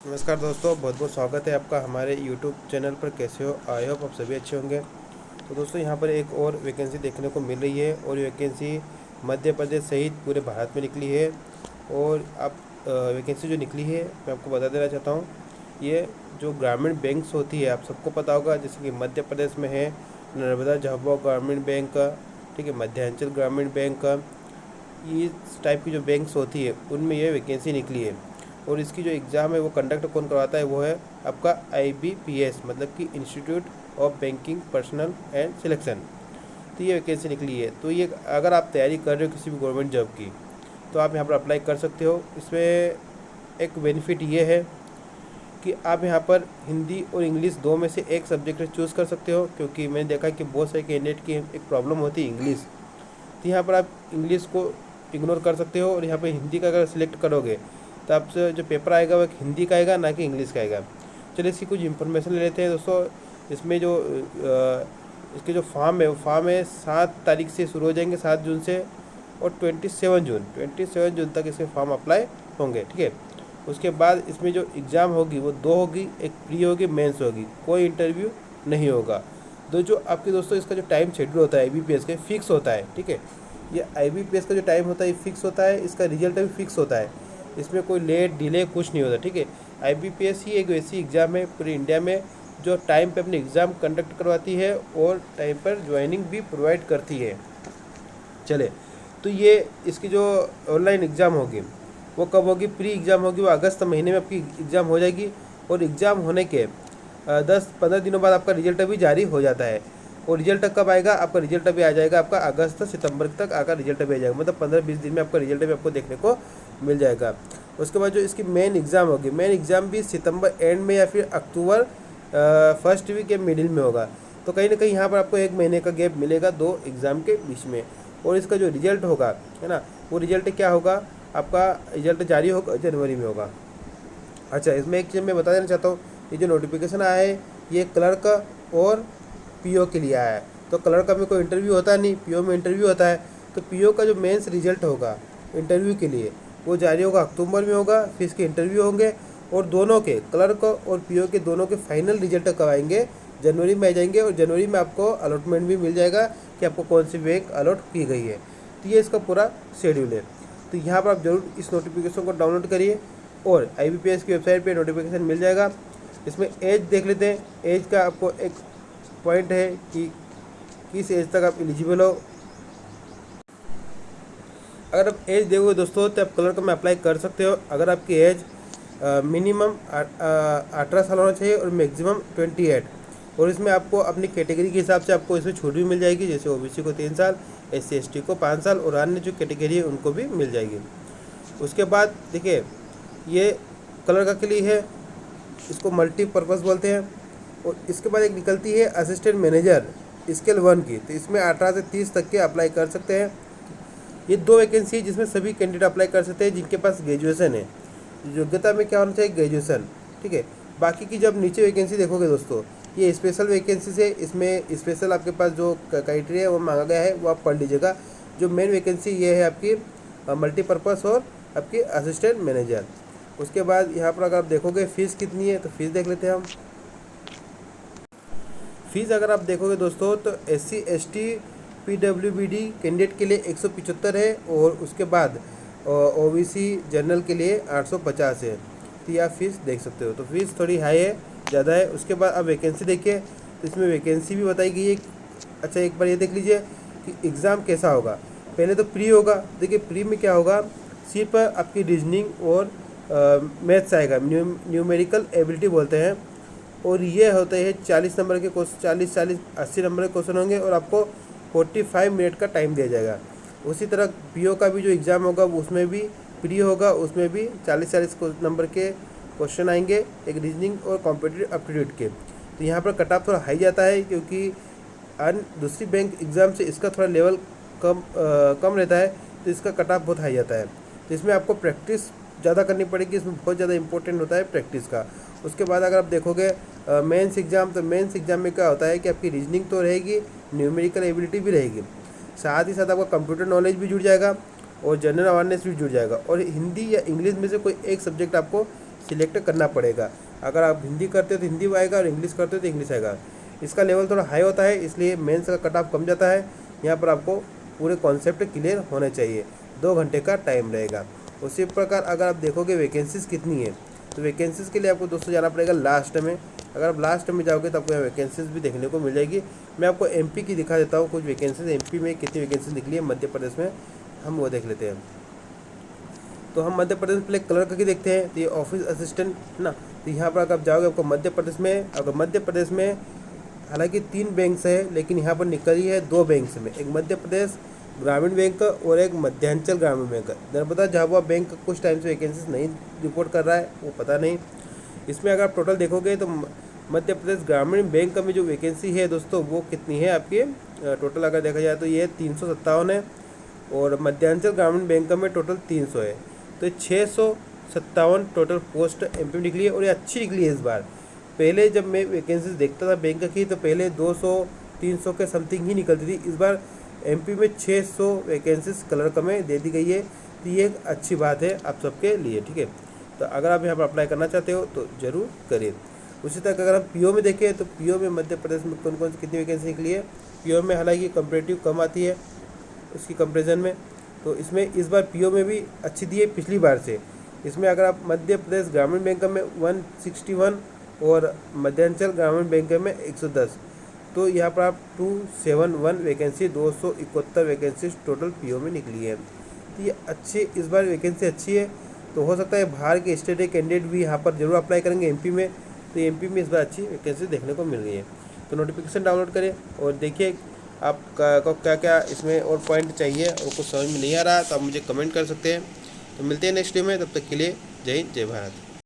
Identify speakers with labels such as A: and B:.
A: नमस्कार दोस्तों, बहुत बहुत स्वागत है आपका हमारे यूट्यूब चैनल पर। कैसे हो? आई होप आप सभी अच्छे होंगे। तो दोस्तों, यहाँ पर एक और वैकेंसी देखने को मिल रही है और ये वैकेंसी मध्य प्रदेश सहित पूरे भारत में निकली है। और आप वैकेंसी जो निकली है मैं आपको बता देना चाहता हूँ। ये जो ग्रामीण बैंक्स होती है, आप सबको पता होगा, जैसे कि मध्य प्रदेश में है नर्मदा झाबुआ ग्रामीण बैंक का, ठीक है, मध्यांचल ग्रामीण बैंक का, इस टाइप की जो बैंक्स होती है उनमें ये वैकेंसी निकली है। और इसकी जो एग्ज़ाम है वो कंडक्ट कौन करवाता है, वो है आपका IBPS, मतलब कि institute of banking personal and selection. तो ये वैकेंसी निकली है। तो ये अगर आप तैयारी कर रहे हो किसी भी गवर्नमेंट जॉब की, तो आप यहाँ पर अप्लाई कर सकते हो। इसमें एक बेनिफिट ये है कि आप यहाँ पर हिंदी और इंग्लिश दो में से एक सब्जेक्ट चूज़ कर सकते हो, क्योंकि मैंने देखा कि बहुत सारे कैंडिडेट की एक प्रॉब्लम होती है इंग्लिश। तो यहाँ पर आप इंग्लिश को इग्नोर कर सकते हो और यहाँ पर हिंदी का अगर सिलेक्ट करोगे तो आपसे जो पेपर आएगा वो हिंदी का आएगा, ना कि इंग्लिश का आएगा। चलिए इसकी कुछ इन्फॉर्मेशन ले लेते हैं दोस्तों। इसमें जो इसके जो फॉर्म है वो फॉर्म है 7 तारीख से शुरू हो जाएंगे, 7 जून से, और 27 जून तक इसके फॉर्म अप्लाई होंगे, ठीक है। उसके बाद इसमें जो एग्ज़ाम होगी वो दो होगी, एक प्री होगी, मेंस होगी, कोई इंटरव्यू नहीं होगा। दो जो आपके दोस्तों इसका जो टाइम शेड्यूल होता है IBPS का फिक्स होता है, ठीक है। ये IBPS का जो टाइम होता है फिक्स होता है, इसका रिजल्ट भी फिक्स होता है, इसमें कोई लेट डिले कुछ नहीं होता, ठीक है। IBPS ही एक वैसी एग्ज़ाम है पूरे इंडिया में जो टाइम पे अपनी एग्ज़ाम कंडक्ट करवाती है और टाइम पर ज्वाइनिंग भी प्रोवाइड करती है। चले, तो ये इसकी जो ऑनलाइन एग्ज़ाम होगी वो कब होगी? प्री एग्ज़ाम होगी वो अगस्त महीने में आपकी एग्ज़ाम हो जाएगी। और एग्ज़ाम होने के 10-15 दिनों बाद आपका रिजल्ट अभी जारी हो जाता है। और रिजल्ट कब आएगा? आपका रिजल्ट अभी आ जाएगा, आपका अगस्त सितंबर तक आपका रिजल्ट अभी आ जाएगा, मतलब 15-20 दिन में आपका रिजल्ट भी आपको देखने को मिल जाएगा। उसके बाद जो इसकी मेन एग्ज़ाम होगी, मेन एग्ज़ाम भी सितंबर एंड में या फिर अक्टूबर फर्स्ट वीक या मिडिल में होगा। तो कहीं ना कहीं यहाँ पर आपको 1 महीने का गैप मिलेगा दो एग्ज़ाम के बीच में। और इसका जो रिजल्ट होगा, है ना, वो रिजल्ट क्या होगा? आपका रिजल्ट जारी होगा जनवरी में होगा। अच्छा, इसमें एक चीज़ मैं बता देना चाहता हूँ, ये जो नोटिफिकेशन आया है ये क्लर्क और PO के लिए आया है। तो क्लर्क में कोई इंटरव्यू होता नहीं, PO में इंटरव्यू होता है। तो PO का जो मेंस रिजल्ट होगा इंटरव्यू के लिए वो जारी होगा अक्टूबर में होगा, फिर इसके इंटरव्यू होंगे। और दोनों के, क्लर्क और PO के दोनों के फाइनल रिजल्ट कब आएंगे? जनवरी में आ जाएंगे। और जनवरी में आपको अलॉटमेंट भी मिल जाएगा कि आपको कौन सी बैंक अलॉट की गई है। तो ये इसका पूरा शेड्यूल है। तो यहाँ पर आप जरूर इस नोटिफिकेशन को डाउनलोड करिए और IBPS की वेबसाइट पे नोटिफिकेशन मिल जाएगा। इसमें एज देख लेते हैं। एज का आपको एक पॉइंट है कि किस एज तक आप एलिजिबल हो। अगर आप एज देखोगे दोस्तों तो आप क्लर्क में अप्लाई कर सकते हो अगर आपकी एज मिनिमम 18 साल होना चाहिए और मैक्सिमम 28। और इसमें आपको अपनी कैटेगरी के हिसाब से आपको इसमें छूट भी मिल जाएगी, जैसे OBC को 3 साल, SC ST को 5 साल और अन्य जो कैटेगरी है उनको भी मिल जाएगी। उसके बाद देखिए, ये क्लर्क के लिए है, इसको मल्टीपर्पज़ बोलते हैं। और इसके बाद एक निकलती है असिस्टेंट मैनेजर स्केल 1 की, तो इसमें 18 से 30 तक के अप्लाई कर सकते हैं। ये दो वैकेंसी है जिसमें सभी कैंडिडेट अप्लाई कर सकते हैं जिनके पास ग्रेजुएशन है। योग्यता में क्या होना चाहिए? ग्रेजुएशन, ठीक है। बाकी की जब नीचे वैकेंसी देखोगे दोस्तों, ये स्पेशल वैकेंसी से, इसमें स्पेशल आपके पास जो क्राइटेरिया है वो मांगा गया है वो आप पढ़ लीजिएगा। जो मेन वैकेंसी ये है आपकी मल्टीपर्पज़ और आपकी असिस्टेंट मैनेजर। उसके बाद यहाँ पर अगर आप देखोगे फ़ीस कितनी है, तो फीस देख लेते हैं हम। फीस अगर आप देखोगे दोस्तों तो SC ST PWBD कैंडिडेट के लिए 175 है और उसके बाद OBC जनरल के लिए 850 है। तो ये आप फीस देख सकते हो। तो फीस थोड़ी हाई है, ज़्यादा है। उसके बाद अब वैकेंसी देखिए, तो इसमें वैकेंसी भी बताई गई है। अच्छा, एक बार ये देख लीजिए कि एग्ज़ाम कैसा होगा। पहले तो प्री होगा। देखिए प्री में क्या होगा, सिर्फ आपकी रीजनिंग और मैथ्स आएगा, न्यूमेरिकल एबिलिटी बोलते हैं। और ये होते हैं 40 नंबर के क्वेश्चन, 40 80 नंबर के क्वेश्चन होंगे और आपको 45 मिनट का टाइम दिया जाएगा। उसी तरह PO का भी जो एग्ज़ाम होगा उसमें भी प्री होगा, उसमें भी 40 नंबर के क्वेश्चन आएंगे, एक रीजनिंग और कॉम्पिटिटिव एप्टीट्यूड के। तो यहाँ पर कट ऑफ थोड़ा हाई जाता है क्योंकि दूसरी बैंक एग्ज़ाम से इसका थोड़ा लेवल कम रहता है, तो इसका कट ऑफ बहुत हाई जाता है। तो इसमें आपको प्रैक्टिस ज़्यादा करनी पड़ेगी, इसमें बहुत ज़्यादा इंपॉर्टेंट होता है प्रैक्टिस का। उसके बाद अगर आप देखोगे मेंस एग्ज़ाम, तो मेंस एग्ज़ाम में क्या होता है कि आपकी रीजनिंग तो रहेगी, न्यूमेरिकल एबिलिटी भी रहेगी, साथ ही साथ आपका कंप्यूटर नॉलेज भी जुड़ जाएगा और जनरल अवेयरनेस भी जुड़ जाएगा। और हिंदी या इंग्लिश में से कोई एक सब्जेक्ट आपको सिलेक्ट करना पड़ेगा। अगर आप हिंदी करते हो तो हिंदी आएगा और इंग्लिश करते हो तो इंग्लिश आएगा। इसका लेवल थोड़ा हाई होता है, इसलिए मेंस का कट ऑफ कम जाता है। यहाँ पर आपको पूरे कॉन्सेप्ट क्लियर होने चाहिए। 2 घंटे का टाइम रहेगा। उसी प्रकार अगर आप देखोगे वैकेंसीज़ कितनी है, तो वैकेंसीज़ के लिए आपको दोस्तों जाना पड़ेगा लास्ट में। अगर आप लास्ट में जाओगे तो आपको यहाँ वैकेंसीज़ भी देखने को मिल जाएगी। मैं आपको एमपी की दिखा देता हूँ कुछ वैकेंसीज। एमपी में कितनी वैकेंसी निकली है, मध्य प्रदेश में हम वो देख लेते हैं। तो हम मध्य प्रदेश में पहले कलर करके देखते हैं। तो ये ऑफिस असिस्टेंट है ना। तो यहाँ पर अगर आप जाओगे आपको मध्य प्रदेश में, अगर मध्य प्रदेश में हालांकि 3 बैंक्स है, लेकिन यहाँ पर निकली है 2 बैंक्स में, एक मध्य प्रदेश ग्रामीण बैंक और एक मध्यांचल ग्रामीण बैंक। नर्मदा झाबुआ बैंक कुछ टाइम से वैकेंसीज नहीं रिपोर्ट कर रहा है, वो पता नहीं। इसमें अगर आप टोटल देखोगे तो मध्य प्रदेश ग्रामीण बैंक में जो वैकेंसी है दोस्तों वो कितनी है आपकी, टोटल अगर देखा जाए तो ये 357 है, और मध्यांचल ग्रामीण बैंक में टोटल 300 है। तो 657 टोटल पोस्ट एमपी में निकली है, और ये अच्छी निकली है इस बार। पहले जब मैं वैकेंसीज देखता था बैंक की तो पहले 200-300 के समथिंग ही निकलती थी। इस बार एमपी में 600 वैकेंसीज कलर का में दे दी गई है। तो ये एक अच्छी बात है आप सबके लिए, ठीक है। तो अगर आप यहाँ पर अप्लाई करना चाहते हो तो ज़रूर करिए। उसी तरह अगर हम पीओ में देखें तो पीओ में मध्य प्रदेश में कौन कौन सी कितनी वैकेंसी निकली है। पीओ में हालांकि कंपैरेटिव कम आती है उसकी कंपेरिजन में, तो इसमें इस बार पीओ में भी अच्छी दी है पिछली बार से। इसमें अगर आप मध्य प्रदेश ग्रामीण बैंक में 161 और मध्यांचल ग्रामीण बैंक में 110, तो यहाँ पर आप 271 वैकेंसी 271 वैकेंसी टोटल पीओ में निकली है। तो ये अच्छी इस बार वैकेंसी अच्छी है। तो हो सकता है बाहर के स्टेट के कैंडिडेट भी यहाँ पर जरूर अप्लाई करेंगे एमपी में। तो एमपी में इस बार अच्छी वैकेंसी देखने को मिल रही है। तो नोटिफिकेशन डाउनलोड करें और देखिए आपका क्या क्या इसमें और पॉइंट चाहिए और कुछ समझ में नहीं आ रहा तो आप मुझे कमेंट कर सकते हैं। तो मिलते हैं नेक्स्ट वीडियो में, तब तक के लिए जय हिंद जय भारत।